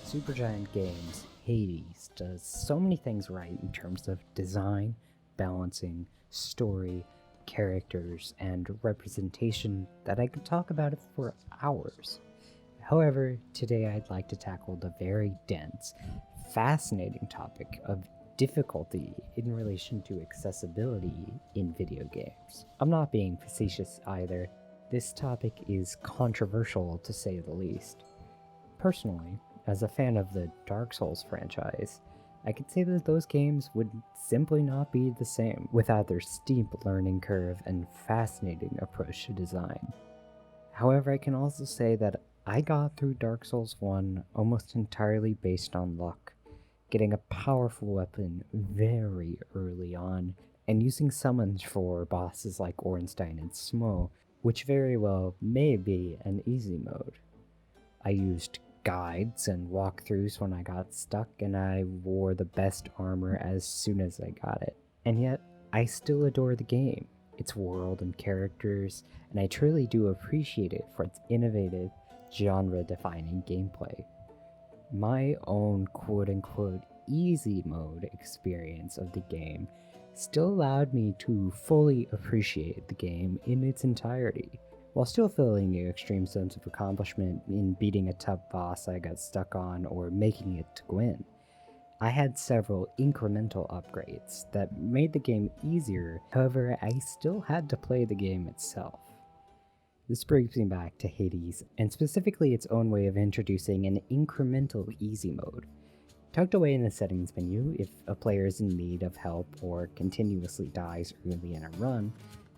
Supergiant Games, Hades, does so many things right in terms of design, balancing, story, characters, and representation that I could talk about it for hours. However, today I'd like to tackle the very dense, fascinating topic of difficulty in relation to accessibility in video games. I'm not being facetious either. This topic is controversial to say the least. Personally, as a fan of the Dark Souls franchise, I could say that those games would simply not be the same without their steep learning curve and fascinating approach to design. However, I can also say that I got through Dark Souls 1 almost entirely based on luck, getting a powerful weapon very early on, and using summons for bosses like Ornstein and Smo, which very well may be an easy mode. I used guides and walkthroughs when I got stuck, and I wore the best armor as soon as I got it. And yet, I still adore the game, its world and characters, and I truly do appreciate it for its innovative, genre-defining gameplay. My own quote-unquote easy mode experience of the game still allowed me to fully appreciate the game in its entirety, while still feeling an extreme sense of accomplishment in beating a tough boss I got stuck on or making it to win. I had several incremental upgrades that made the game easier, however I still had to play the game itself. This brings me back to Hades, and specifically its own way of introducing an incremental easy mode. Tucked away in the settings menu, if a player is in need of help or continuously dies early in a run,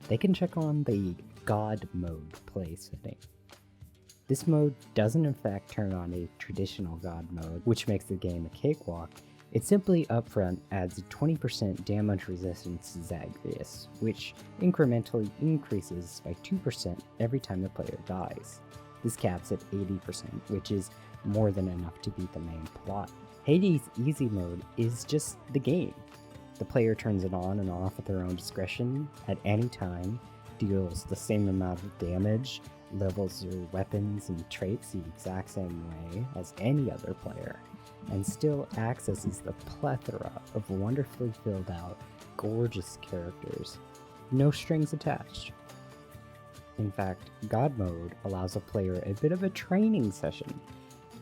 they can check on the God mode play setting. This mode doesn't in fact turn on a traditional God mode, which makes the game a cakewalk. It simply upfront adds a 20% damage resistance to Zagreus, which incrementally increases by 2% every time the player dies. This caps at 80%, which is more than enough to beat the main plot. Hades' easy mode is just the game. The player turns it on and off at their own discretion at any time, deals the same amount of damage, levels your weapons and traits the exact same way as any other player, and still accesses the plethora of wonderfully filled out, gorgeous characters. No strings attached. In fact, God mode allows a player a bit of a training session,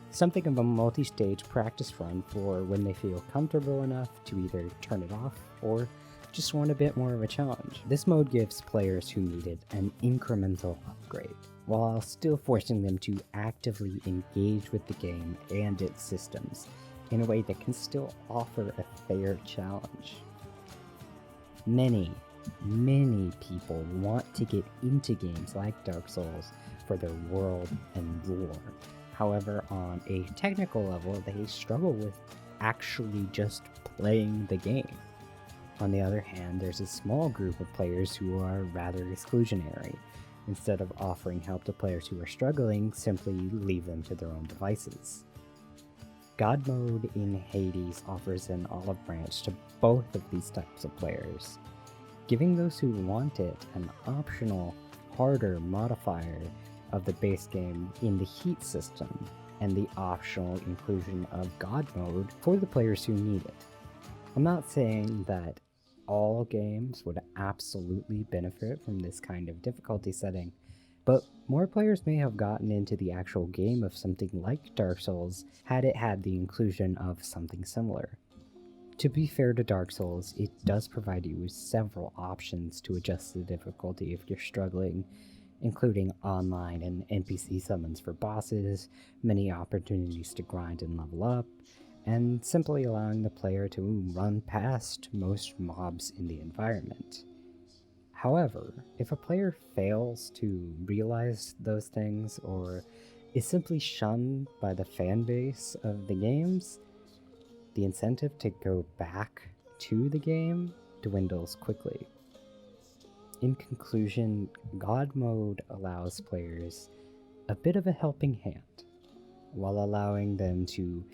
something of a multi-stage practice run for when they feel comfortable enough to either turn it off or just want a bit more of a challenge. This mode gives players who need it an incremental upgrade, while still forcing them to actively engage with the game and its systems in a way that can still offer a fair challenge. Many people want to get into games like Dark Souls for their world and lore. However, on a technical level, they struggle with actually just playing the game. On the other hand, there's a small group of players who are rather exclusionary. Instead of offering help to players who are struggling, simply leave them to their own devices. God mode in Hades offers an olive branch to both of these types of players, giving those who want it an optional, harder modifier of the base game in the heat system, and the optional inclusion of God mode for the players who need it. I'm not saying that all games would absolutely benefit from this kind of difficulty setting, but more players may have gotten into the actual game of something like Dark Souls had it had the inclusion of something similar. To be fair to Dark Souls, it does provide you with several options to adjust the difficulty if you're struggling, including online and NPC summons for bosses, many opportunities to grind and level up, and simply allowing the player to run past most mobs in the environment. However, if a player fails to realize those things or is simply shunned by the fan base of the games, the incentive to go back to the game dwindles quickly. In conclusion, God mode allows players a bit of a helping hand, while allowing them to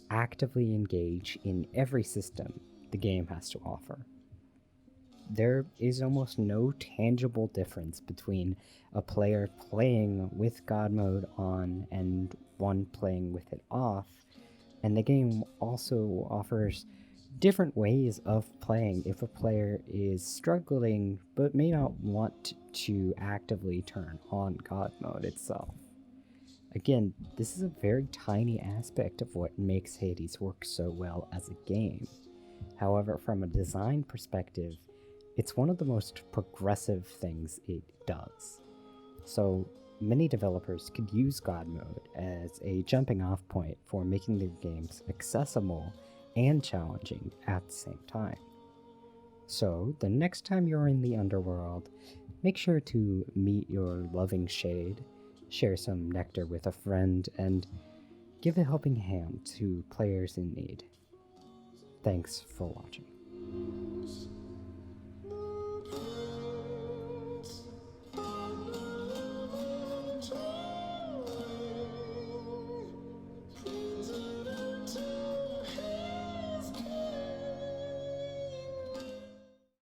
actively engage in every system the game has to offer. There is almost no tangible difference between a player playing with God mode on and one playing with it off, And the game also offers different ways of playing if a player is struggling but may not want to actively turn on God mode itself. Again, this is a very tiny aspect of what makes Hades work so well as a game. However, from a design perspective, it's one of the most progressive things it does. So many developers could use God mode as a jumping off point for making their games accessible and challenging at the same time. So the next time you're in the underworld, make sure to meet your loving shade, share some nectar with a friend, and give a helping hand to players in need. Thanks for watching.